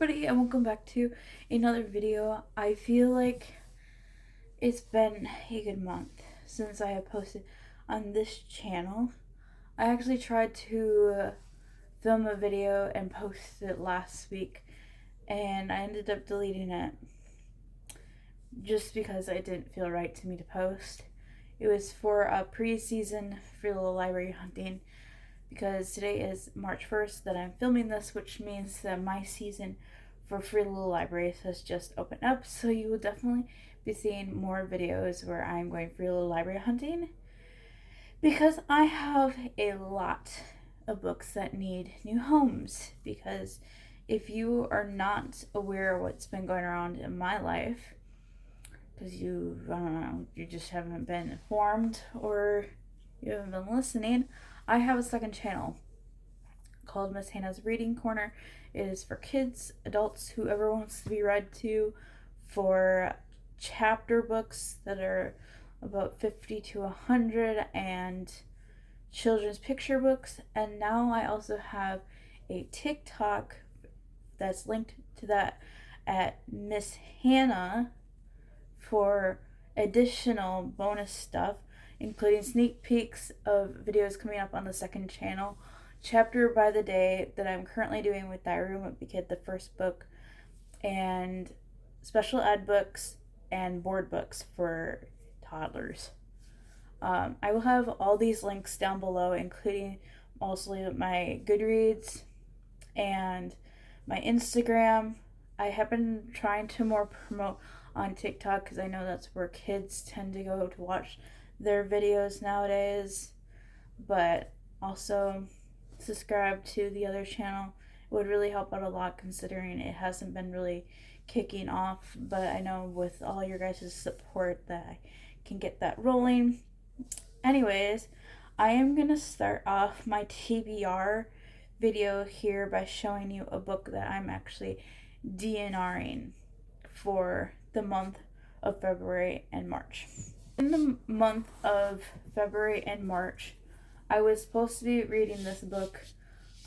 everybody, and welcome back to another video. I feel like it's been a good month since I have posted on this channel. I actually tried to film a video and post it last week, and I ended up deleting it just because it didn't feel right to me to post. It was for a pre-season Free Little Library hunting, because today is March 1st that I'm filming this, which means that my season for Free Little Libraries has just opened up, so you will definitely be seeing more videos where I'm going Free Little Library hunting, because I have a lot of books that need new homes. Because if you are not aware of what's been going around in my life, because I don't know, you just haven't been informed or you haven't been listening, I have a second channel called Miss Hannah's Reading Corner. It is for kids, adults, whoever wants to be read to, for chapter books that are about 50 to 100, and children's picture books. And now I also have a TikTok that's linked to that at Miss Hannah for additional bonus stuff, including sneak peeks of videos coming up on the second channel, chapter by the day that I'm currently doing with Diary Room with the Kid, the first book, and special ed books and board books for toddlers. I will have all these links down below, including also my GoodReads and my Instagram. I have been trying to more promote on TikTok because I know that's where kids tend to go to watch their videos nowadays, but also subscribe to the other channel. It would really help out a lot, considering it hasn't been really kicking off, but I know with all your guys' support that I can get that rolling. Anyways, I am gonna start off my TBR video here by showing you a book that I'm actually DNRing for the month of February and March. In the month of February and March, I was supposed to be reading this book.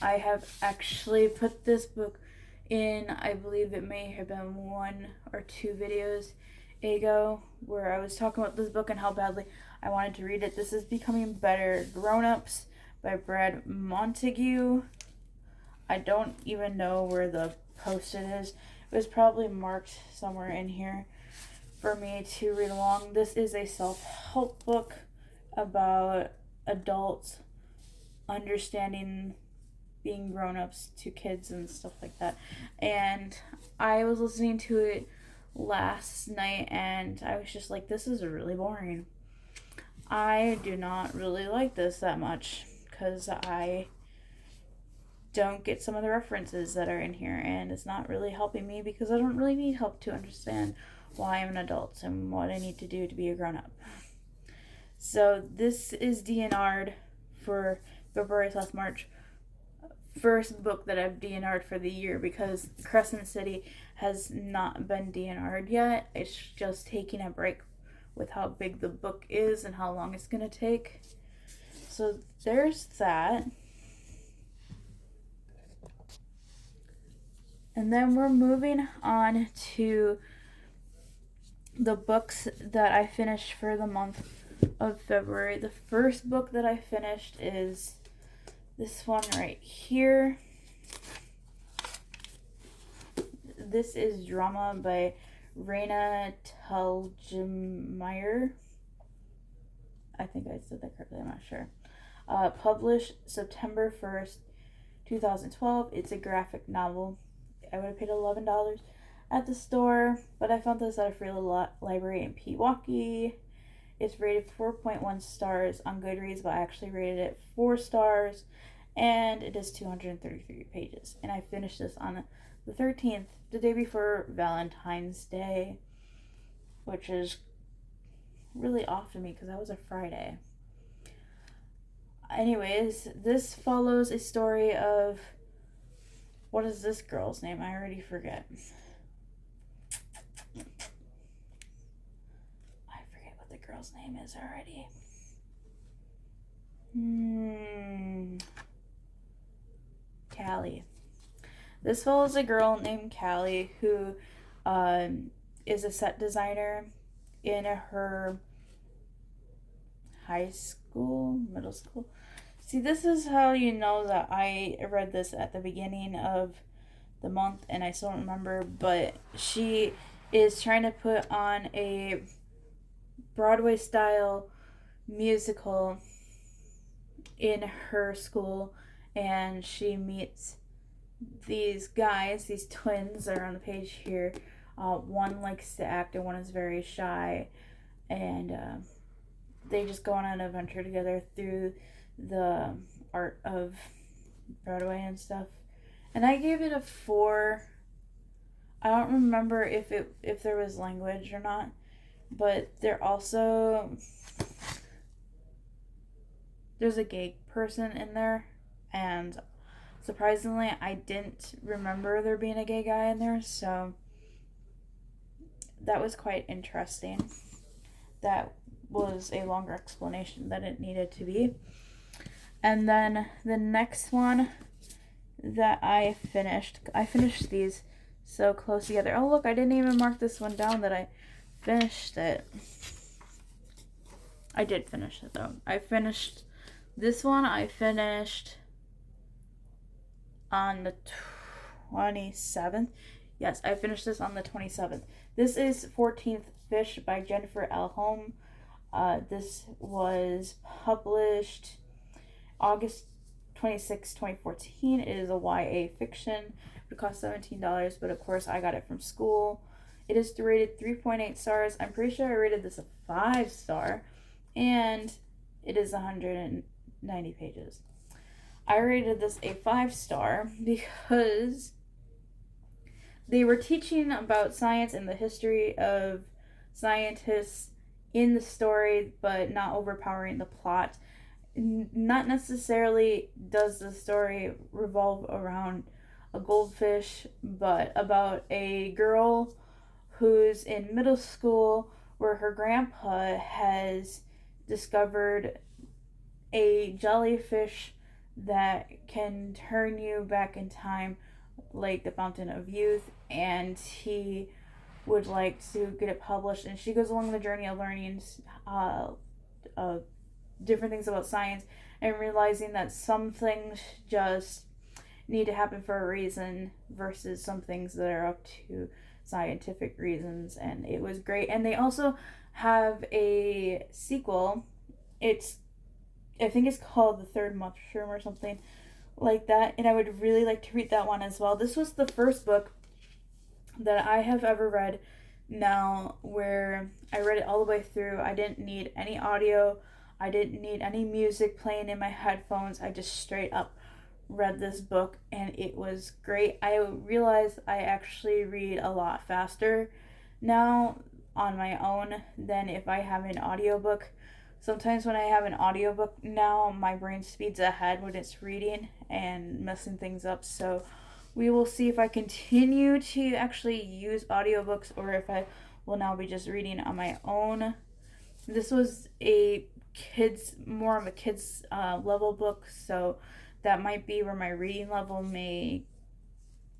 I have actually put this book in, I believe it may have been 1 or 2 videos ago, where I was talking about this book and how badly I wanted to read it. This is Becoming Better Grown-Ups by Brad Montague. I don't even know where the post-it is. It was probably marked somewhere in here for me to read along. This is a self-help book about adults understanding being grown-ups to kids and stuff like that. And I was listening to it last night and I was just like, this is really boring. I do not really like this that much because I don't get some of the references that are in here, and it's not really helping me because I don't really need help to understand why I'm an adult and what I need to do to be a grown-up. So this is DNR'd for February/March. First book that I've DNR'd for the year, because Crescent City has not been DNR'd yet. It's just taking a break with how big the book is and how long it's going to take. So there's that. And then we're moving on to the books that I finished for the month of February. The first book that I finished is this one right here. This is Drama by Raina Telgemeier. I think I said that correctly, I'm not sure. Published September 1st, 2012. It's a graphic novel. I would have paid $11 at the store, but I found this at a Free Little Library in Pewaukee. It's rated 4.1 stars on GoodReads, but I actually rated it 4 stars, and it is 233 pages. And I finished this on the 13th, the day before Valentine's Day, which is really off to me because that was a Friday. Anyways, this follows a story of, what is this girl's name? I already forget. I forget what the girl's name is already. Callie. This follows a girl named Callie who is a set designer in her high school, middle school. See, this is how you know that I read this at the beginning of the month and I still don't remember, but she is trying to put on a Broadway style musical in her school, and she meets these guys, these twins that are on the page here. One likes to act and one is very shy, and they just go on an adventure together through the art of Broadway and stuff. And I gave it a 4. I don't remember if there was language or not, but there's a gay person in there, and surprisingly I didn't remember there being a gay guy in there, so that was quite interesting. That was a longer explanation than it needed to be. And then the next one that I finished these so close together. Oh look, I didn't even mark this one down that I finished it. I did finish it though. I finished this one. I finished on the 27th. Yes, I finished this on the 27th. This is 14th Fish by Jennifer L. Home. This was published August 26, 2014. It is a YA fiction. It cost $17, but of course I got it from school. It is rated 3.8 stars. I'm pretty sure I rated this a 5-star, and it is 190 pages. I rated this a 5-star because they were teaching about science and the history of scientists in the story, but not overpowering the plot. Not necessarily does the story revolve around a goldfish, but about a girl who's in middle school where her grandpa has discovered a jellyfish that can turn you back in time, like the Fountain of Youth, and he would like to get it published. And she goes along the journey of learning different things about science and realizing that some things just need to happen for a reason versus some things that are up to scientific reasons. And it was great. And they also have a sequel. I think it's called The Third Mushroom or something like that, and I would really like to read that one as well. This was the first book that I have ever read now where I read it all the way through. I didn't need any audio. I didn't need any music playing in my headphones. I just straight up read this book, and it was great. I realized I actually read a lot faster now on my own than if I have an audiobook. Sometimes when I have an audiobook now, my brain speeds ahead when it's reading and messing things up. So we will see if I continue to actually use audiobooks or if I will now be just reading on my own. This was more of a kids level book, so that might be where my reading level may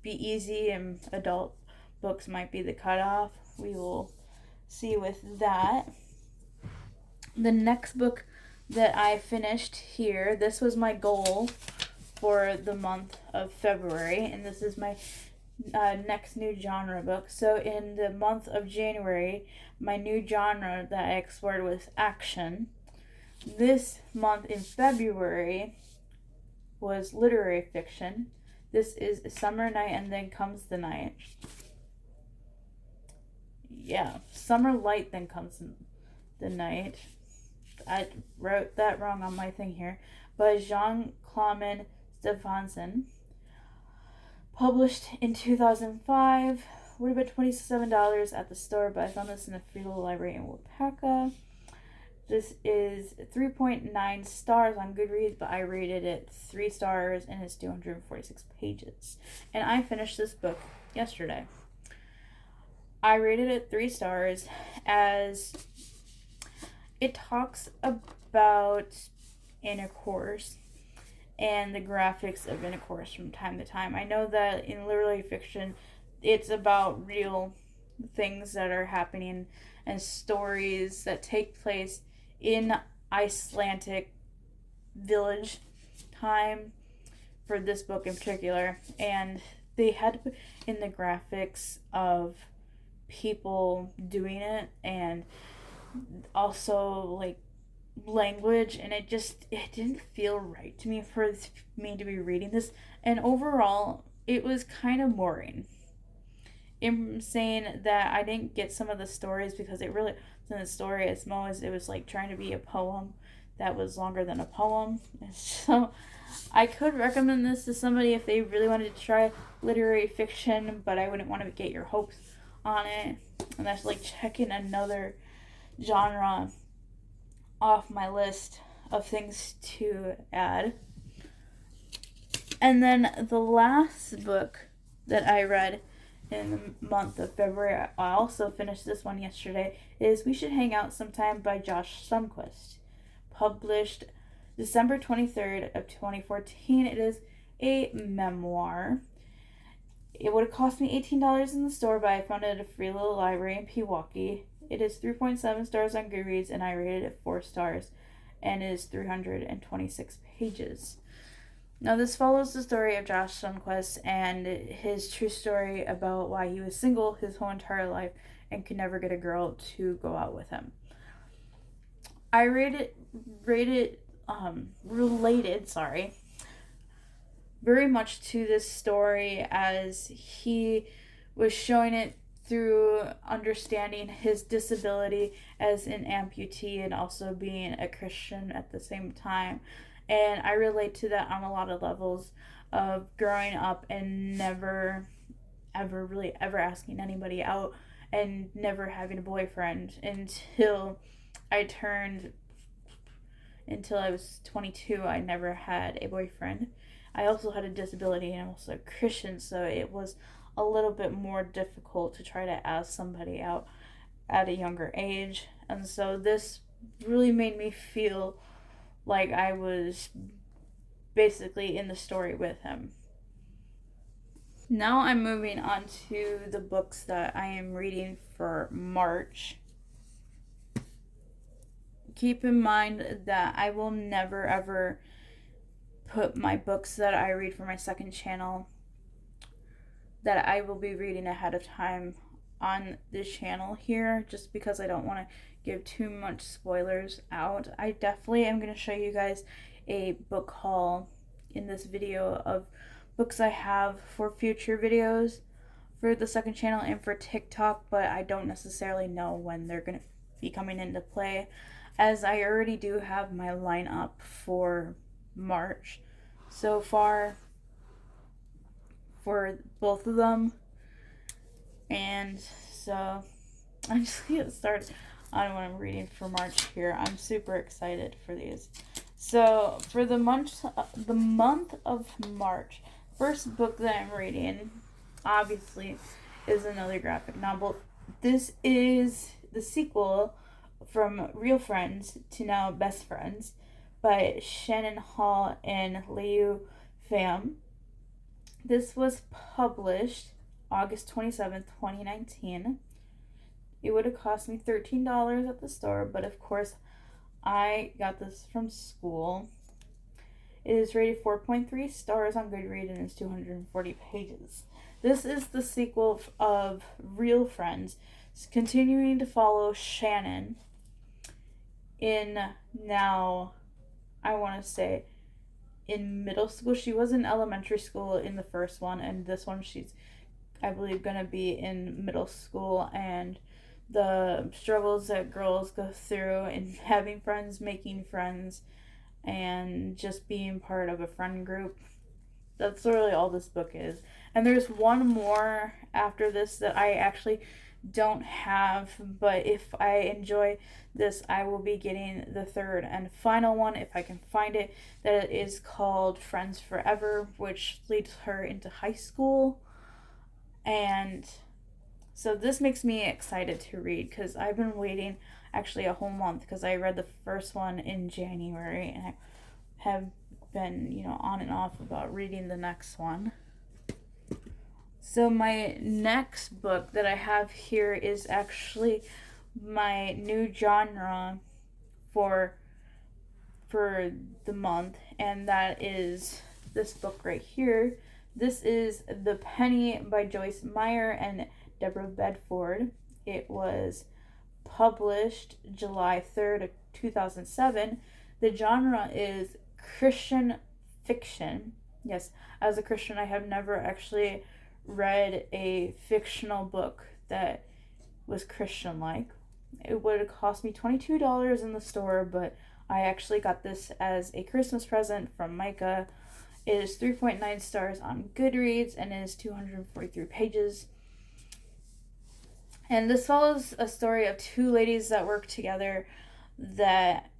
be easy and adult books might be the cutoff. We will see with that. The next book that I finished here, this was my goal for the month of February, and this is my next new genre book. So in the month of January, my new genre that I explored was action. This month in February was literary fiction. This is Summer Night and Then Comes the Night. Yeah, Summer Light Then Comes the Night. I wrote that wrong on my thing here. By Jean-Claude Stefanson. Published in 2005. Would have been $27 at the store, but I found this in a free little library in Wapaka. This is 3.9 stars on GoodReads, but I rated it 3 stars, and it's 246 pages. And I finished this book yesterday. I rated it 3 stars as it talks about intercourse, and the graphics of intercourse from time to time. I know that in literary fiction, it's about real things that are happening and stories that take place in Icelandic village time for this book in particular. And they had to put in the graphics of people doing it and also like language, and it didn't feel right to me for me to be reading this, and overall it was kind of boring. I'm saying that I didn't get some of the stories because it really wasn't a story as much as it was like trying to be a poem that was longer than a poem. So I could recommend this to somebody if they really wanted to try literary fiction, but I wouldn't want to get your hopes on it, and that's like checking another genre off my list of things to add. And then the last book that I read in the month of February, I also finished this one yesterday, is We Should Hang Out Sometime by Josh Sundquist. Published December 23rd of 2014. It is a memoir. It would have cost me $18 in the store, but I found it at a free little library in Pewaukee. It is 3.7 stars on GoodReads, and I rated it 4 stars, and it is 326 pages. Now, this follows the story of Josh Sundquist and his true story about why he was single his whole entire life and could never get a girl to go out with him. I related very much to this story as he was showing it through understanding his disability as an amputee and also being a Christian at the same time. And I relate to that on a lot of levels of growing up and never ever asking anybody out and never having a boyfriend until I was 22. I never had a boyfriend. I also had a disability and I'm also a Christian, so it was a little bit more difficult to try to ask somebody out at a younger age. And so this really made me feel like I was basically in the story with him. Now I'm moving on to the books that I am reading for March. Keep in mind that I will never ever put my books that I read for my second channel that I will be reading ahead of time on this channel here, just because I don't want to give too much spoilers out. I definitely am going to show you guys a book haul in this video of books I have for future videos for the second channel and for TikTok, but I don't necessarily know when they're going to be coming into play, as I already do have my lineup for March so far for both of them. And so I'm just gonna get started on what I'm reading for March here. I'm super excited for these. So for the month of March, first book that I'm reading obviously is another graphic novel. This is the sequel from Real Friends to now Best Friends by Shannon Hall and Liu Pham. This was published August 27th, 2019. It would have cost me $13 at the store, but of course I got this from school. It is rated 4.3 stars on GoodReads and is 240 pages. This is the sequel of Real Friends, continuing to follow Shannon in now, I want to say, in middle school. She was in elementary school in the first one, and this one she's, I believe, going to be in middle school, and the struggles that girls go through in having friends, making friends, and just being part of a friend group. That's really all this book is. And there's one more after this that I actually don't have, but if I enjoy this, I will be getting the third and final one if I can find it, that is called Friends Forever, which leads her into high school. And so this makes me excited to read, because I've been waiting actually a whole month, because I read the first one in January and I have been, on and off about reading the next one. So my next book that I have here is actually my new genre for the month, and that is this book right here. This is The Penny by Joyce Meyer and Deborah Bedford. It was published July 3rd of 2007. The genre is Christian fiction. Yes, as a Christian, I have never actually read a fictional book that was Christian-like. It would have cost me $22 in the store, but I actually got this as a Christmas present from Micah. It is 3.9 stars on GoodReads and is 243 pages. And this follows a story of two ladies that work together, that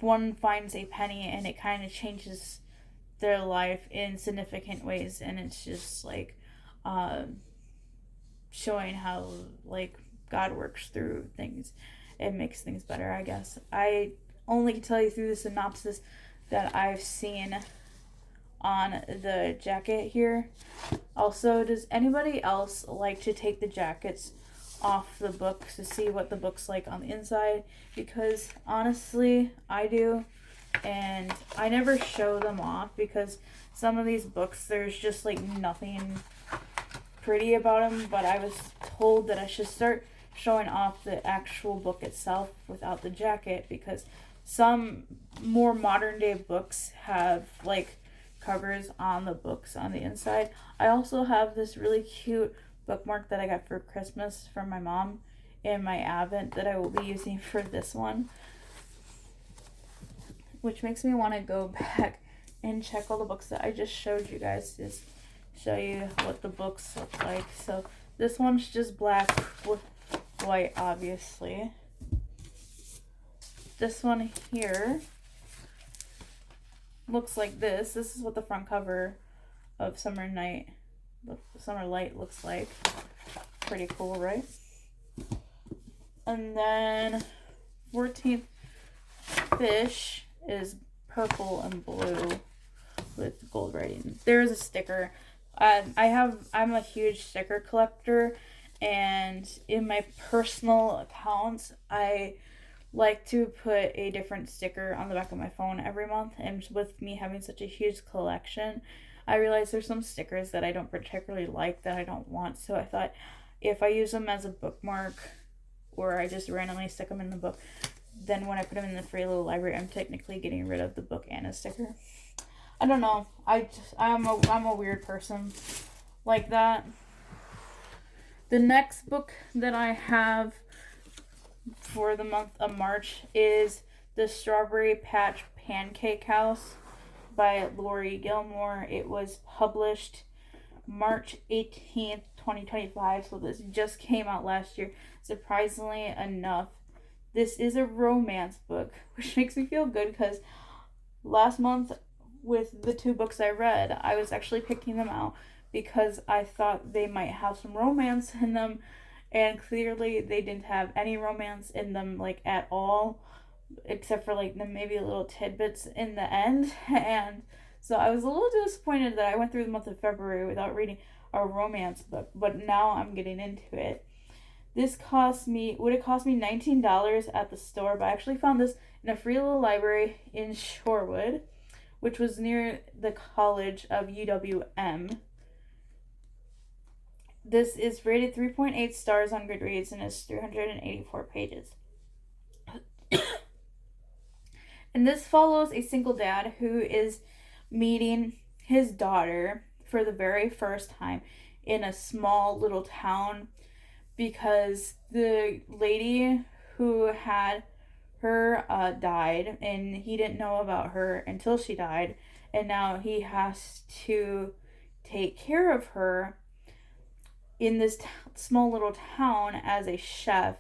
one finds a penny and it kind of changes their life in significant ways, and it's just like showing how like God works through things. It makes things better, I guess. I only can tell you through the synopsis that I've seen on the jacket here. Also, does anybody else like to take the jackets off the book to see what the book's like on the inside? Because honestly, I do, and I never show them off because some of these books, there's just like nothing pretty about them, but I was told that I should start showing off the actual book itself without the jacket, because some more modern day books have like covers on the books on the inside. I also have this really cute bookmark that I got for Christmas from my mom in my Advent that I will be using for this one, which makes me want to go back and check all the books that I just showed you guys, just show you what the books look like. So this one's just black with white, obviously. This one here looks like this. This is what the front cover of Summer Light looks like. Pretty cool, right? And then 14th Fish is purple and blue with gold writing. There is a sticker. I'm a huge sticker collector, and in my personal accounts, I like to put a different sticker on the back of my phone every month. And with me having such a huge collection, I realize there's some stickers that I don't particularly like, that I don't want. So I thought if I use them as a bookmark, or I just randomly stick them in the book, then when I put them in the free little library, I'm technically getting rid of the book and a sticker. I don't know. I'm a weird person like that. The next book that I have for the month of March is The Strawberry Patch Pancake House by Lori Gilmore. It was published March 18th, 2025, so this just came out last year. Surprisingly enough, this is a romance book, which makes me feel good, because last month with the two books I read, I was actually picking them out because I thought they might have some romance in them, and clearly they didn't have any romance in them, like, at all, except for like maybe little tidbits in the end. And so I was a little disappointed that I went through the month of February without reading a romance book, but now I'm getting into it. This would have cost me $19 at the store, but I actually found this in a free little library in Shorewood, which was near the college of UWM. This is rated 3.8 stars on GoodReads and is 384 pages. And this follows a single dad who is meeting his daughter for the very first time in a small little town, because the lady who had her died, and he didn't know about her until she died, and now he has to take care of her in this small little town as a chef,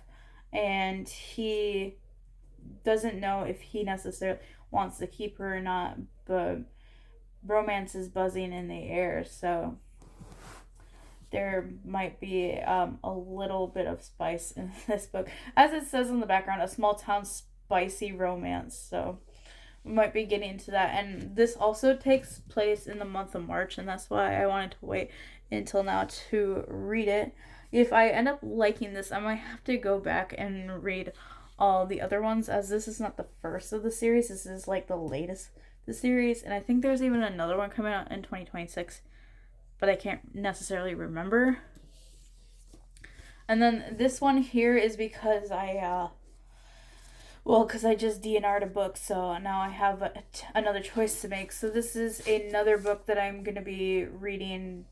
and he doesn't know if he necessarily wants to keep her or not, but romance is buzzing in the air, so there might be a little bit of spice in this book. As it says in the background, a small town spicy romance. So we might be getting into that. And this also takes place in the month of March, and that's why I wanted to wait until now to read it. If I end up liking this, I might have to go back and read all the other ones, as this is not the first of the series. This is like the latest the series, and I think there's even another one coming out in 2026, but I can't necessarily remember. And then this one here is because because I just DNR'd a book, so now I have another choice to make. So this is another book that I'm going to be reading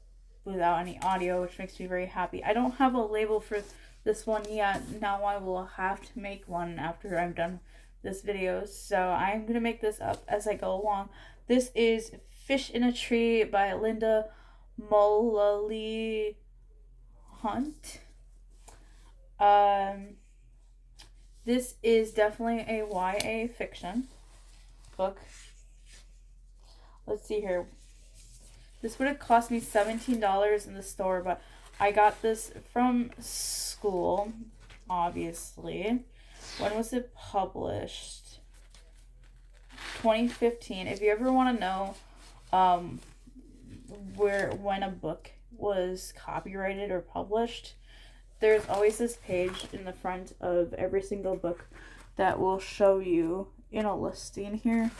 without any audio, which makes me very happy. I don't have a label for this one yet. Now I will have to make one after I'm done this video. So I'm going to make this up as I go along. This is Fish in a Tree by Linda Mullally Hunt. This is definitely a YA fiction book. Let's see here. This would have cost me $17 in the store, but I got this from school, obviously. When was it published? 2015. If you ever want to know when a book was copyrighted or published, there's always this page in the front of every single book that will show you in a listing here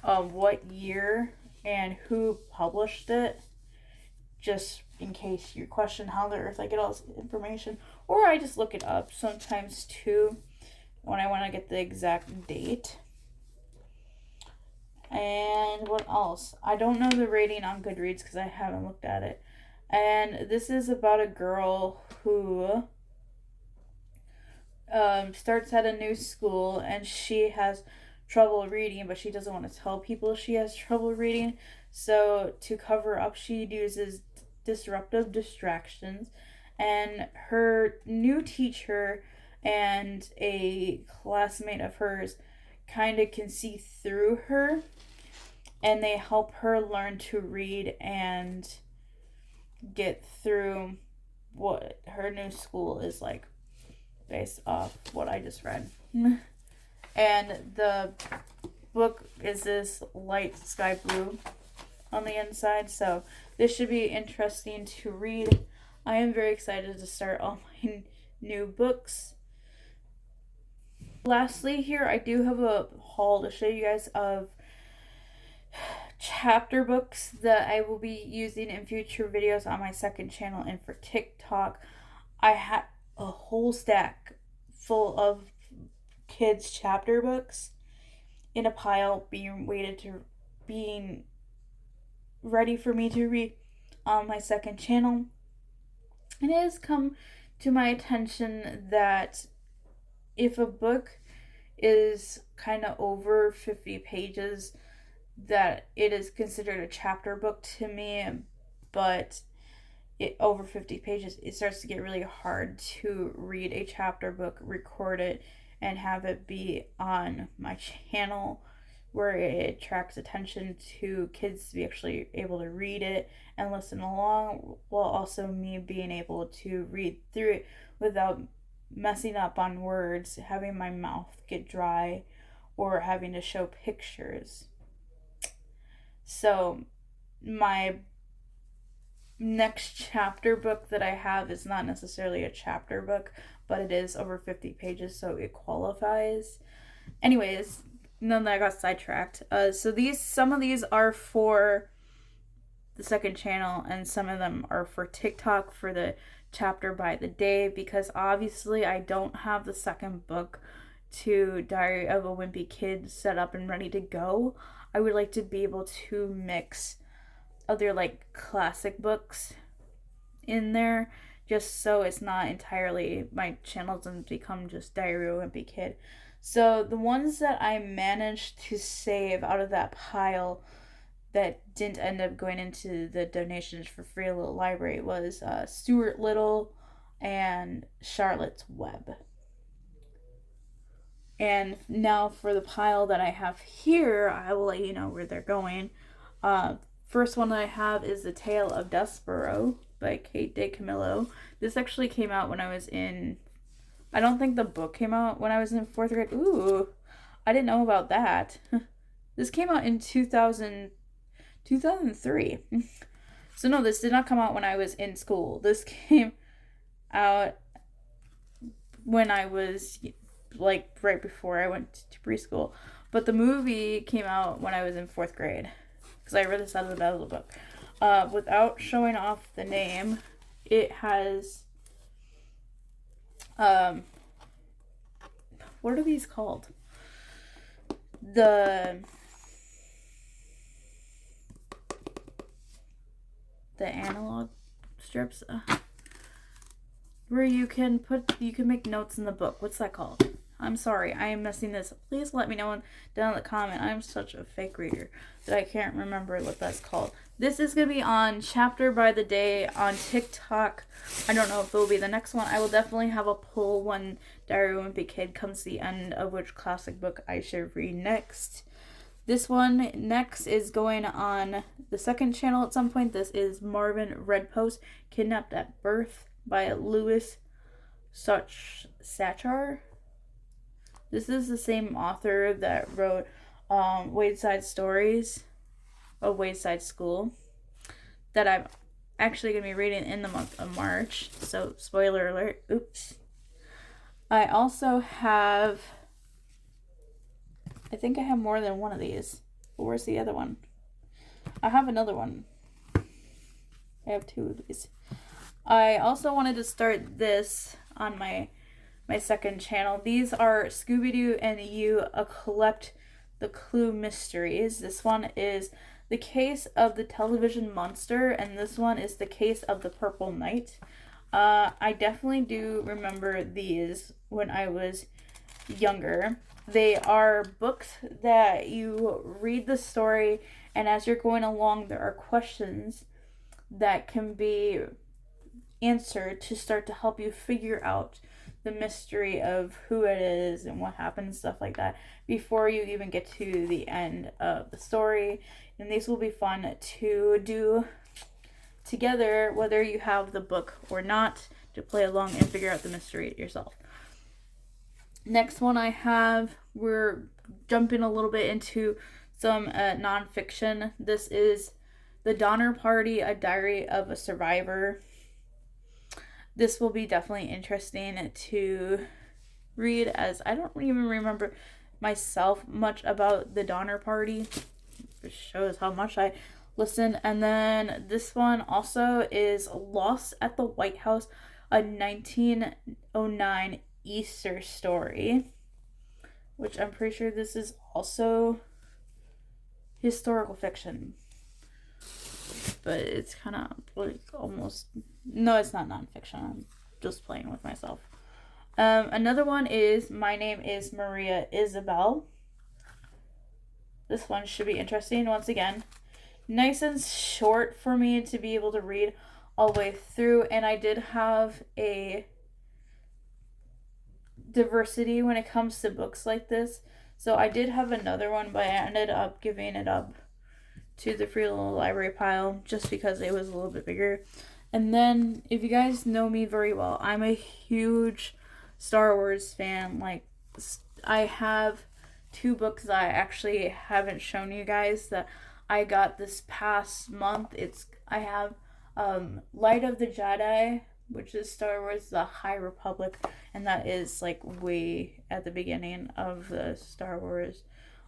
what year and who published it, just in case you question how the earth I get all this information. Or I just look it up sometimes too when I want to get the exact date. And what else? I don't know the rating on GoodReads because I haven't looked at it. And this is about a girl who starts at a new school, and she has trouble reading, but she doesn't want to tell people she has trouble reading. So to cover up, she uses disruptive distractions. And her new teacher and a classmate of hers kind of can see through her, and they help her learn to read and get through what her new school is like based off what I just read. And the book is this light sky blue on the inside, so this should be interesting to read. I am very excited to start all my new books. Lastly here, I do have a haul to show you guys of chapter books that I will be using in future videos on my second channel and for TikTok. I had a whole stack full of kids chapter books in a pile being ready for me to read on my second channel. And it has come to my attention that if a book is kind of over 50 pages, that it is considered a chapter book to me, but over 50 pages, it starts to get really hard to read a chapter book, record it, and have it be on my channel where it attracts attention to kids to be actually able to read it and listen along, while also me being able to read through it without messing up on words, having my mouth get dry, or having to show pictures. So my next chapter book that I have is not necessarily a chapter book, but it is over 50 pages, so it qualifies. Anyways, none that I got sidetracked. So some of these are for the second channel, and some of them are for TikTok for the chapter by the day, because obviously I don't have the second book to Diary of a Wimpy Kid set up and ready to go. I would like to be able to mix other like classic books in there, just so it's not entirely, my channel doesn't become just Diary of a Wimpy Kid. So the ones that I managed to save out of that pile that didn't end up going into the donations for Free Little Library was Stuart Little and Charlotte's Web. And now for the pile that I have here, I will let you know where they're going. First one that I have is The Tale of Despero by Kate DeCamillo. This actually came out when I was in, I don't think the book came out when I was in 4th grade. Ooh, I didn't know about that. This came out in 2003. So no, this did not come out when I was in school. This came out when I was like right before I went to preschool. But the movie came out when I was in 4th grade. Because I read this out of the back of the book. Without showing off the name, it has what are these called? The analog strips, where you can make notes in the book. What's that called? I'm sorry, I am messing this up. Please let me know down in the comment. I'm such a fake reader that I can't remember what that's called. This is going to be on Chapter by the Day on TikTok. I don't know if it will be the next one. I will definitely have a poll when Diary of a Wimpy Kid comes to the end of which classic book I should read next. This one next is going on the 2nd channel at some point. This is Marvin Redpost, Kidnapped at Birth by Louis Sachar. This is the same author that wrote Wayside Stories of Wayside School that I'm actually going to be reading in the month of March. So, spoiler alert. Oops. I also have... I think I have more than one of these. But where's the other one? I have another one. I have 2 of these. I also wanted to start this on my 2nd channel. These are Scooby-Doo and You, A Collect the Clue Mysteries. This one is The Case of the Television Monster, and this one is The Case of the Purple Knight. I definitely do remember these when I was younger. They are books that you read the story, and as you're going along, there are questions that can be answered to start to help you figure out the mystery of who it is and what happened, stuff like that, before you even get to the end of the story. And these will be fun to do together, whether you have the book or not, to play along and figure out the mystery yourself. Next one I have, we're jumping a little bit into some nonfiction. This is The Donner Party, A Diary of a Survivor. This will be definitely interesting to read, as I don't even remember myself much about the Donner Party. It shows how much I listen. And then this one also is Lost at the White House, a 1909 Easter story, which I'm pretty sure this is also historical fiction. But it's kind of like almost... No, it's not nonfiction. I'm just playing with myself. Another one is My Name is Maria Isabel. This one should be interesting. Once again, nice and short for me to be able to read all the way through. And I did have a diversity when it comes to books like this. So I did have another one, but I ended up giving it up to the free little library pile just because it was a little bit bigger. And then, if you guys know me very well, I'm a huge Star Wars fan. Like, I have 2 books that I actually haven't shown you guys that I got this past month. I have Light of the Jedi, which is Star Wars The High Republic, and that is like way at the beginning of the Star Wars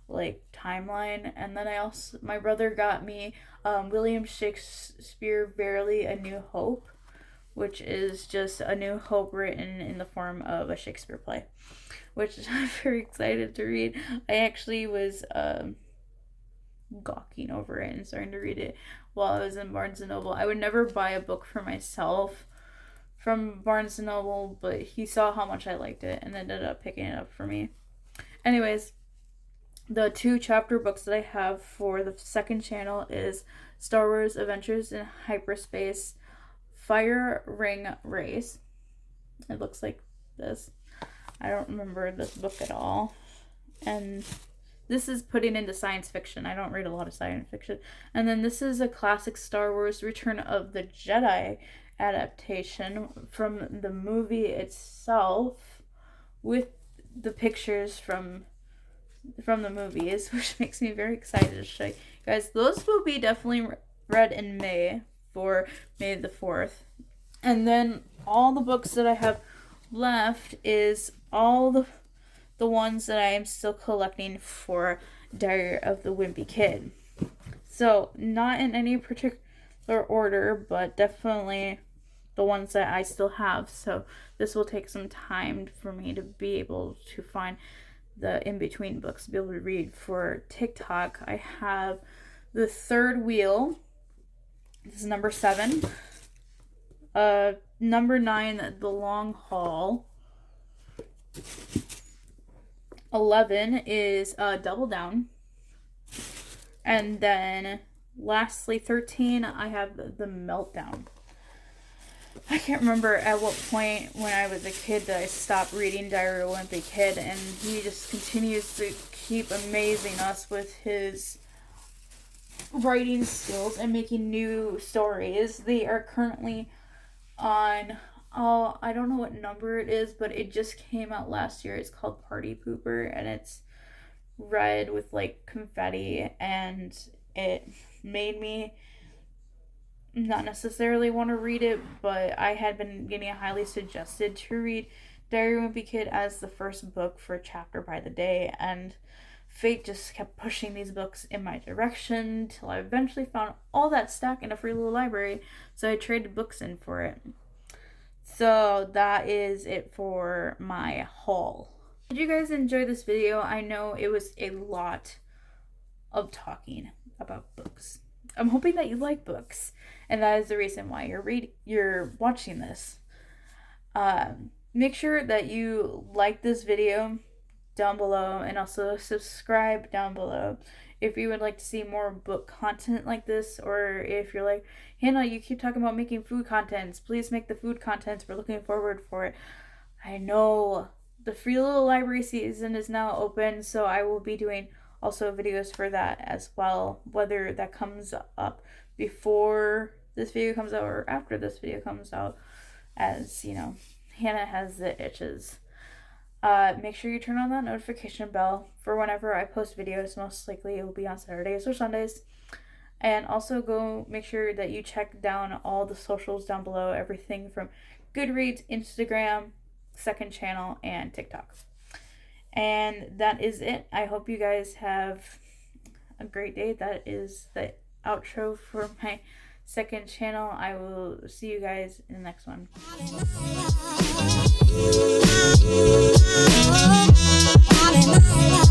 like timeline. And then my brother got me William Shakespeare Verily A New Hope, which is just A New Hope written in the form of a Shakespeare play, which I'm very excited to read. I actually was gawking over it and starting to read it while I was in Barnes & Noble. I would never buy a book for myself from Barnes & Noble, but he saw how much I liked it and ended up picking it up for me. Anyways, the 2 chapter books that I have for the 2nd channel is Star Wars Adventures in Hyperspace, Fire Ring Race. It looks like this. I don't remember this book at all. And this is putting into science fiction. I don't read a lot of science fiction. And then this is a classic Star Wars Return of the Jedi adaptation from the movie itself with the pictures from from the movies, which makes me very excited to show you guys. Those will be definitely read in May, for May the 4th. And then all the books that I have left is all the ones that I am still collecting for Diary of the Wimpy Kid. So, not in any particular order, but definitely the ones that I still have. So, this will take some time for me to be able to find the in-between books to be able to read. For TikTok, I have The Third Wheel. This is number 7. Number 9, The Long Haul. 11 is Double Down. And then lastly, 13, I have The Meltdown. I can't remember at what point when I was a kid that I stopped reading Diary of a Wimpy Kid, and he just continues to keep amazing us with his writing skills and making new stories. They are currently on, I don't know what number it is, but it just came out last year. It's called Party Pooper, and it's red with like confetti, and it made me not necessarily want to read it, but I had been getting highly suggested to read Diary of a Wimpy Kid as the first book for Chapter by the Day, and fate just kept pushing these books in my direction till I eventually found all that stack in a free little library, so I traded books in for it. So that is it for my haul. Did you guys enjoy this video? I know it was a lot of talking about books. I'm hoping that you like books, and that is the reason why you're watching this. Make sure that you like this video down below, and also subscribe down below if you would like to see more book content like this, or if you're like, Hannah, you keep talking about making food contents. Please make the food contents. We're looking forward for it. I know the free little library season is now open, so I will be doing also videos for that as well, whether that comes up before this video comes out or after this video comes out, as you know, Hannah has the itches. Make sure you turn on that notification bell for whenever I post videos. Most likely it will be on Saturdays or Sundays. And also go make sure that you check down all the socials down below, everything from GoodReads, Instagram, second channel, and TikTok. And that is it. I hope you guys have a great day. That is the outro for my second channel. I will see you guys in the next one. Hallelujah.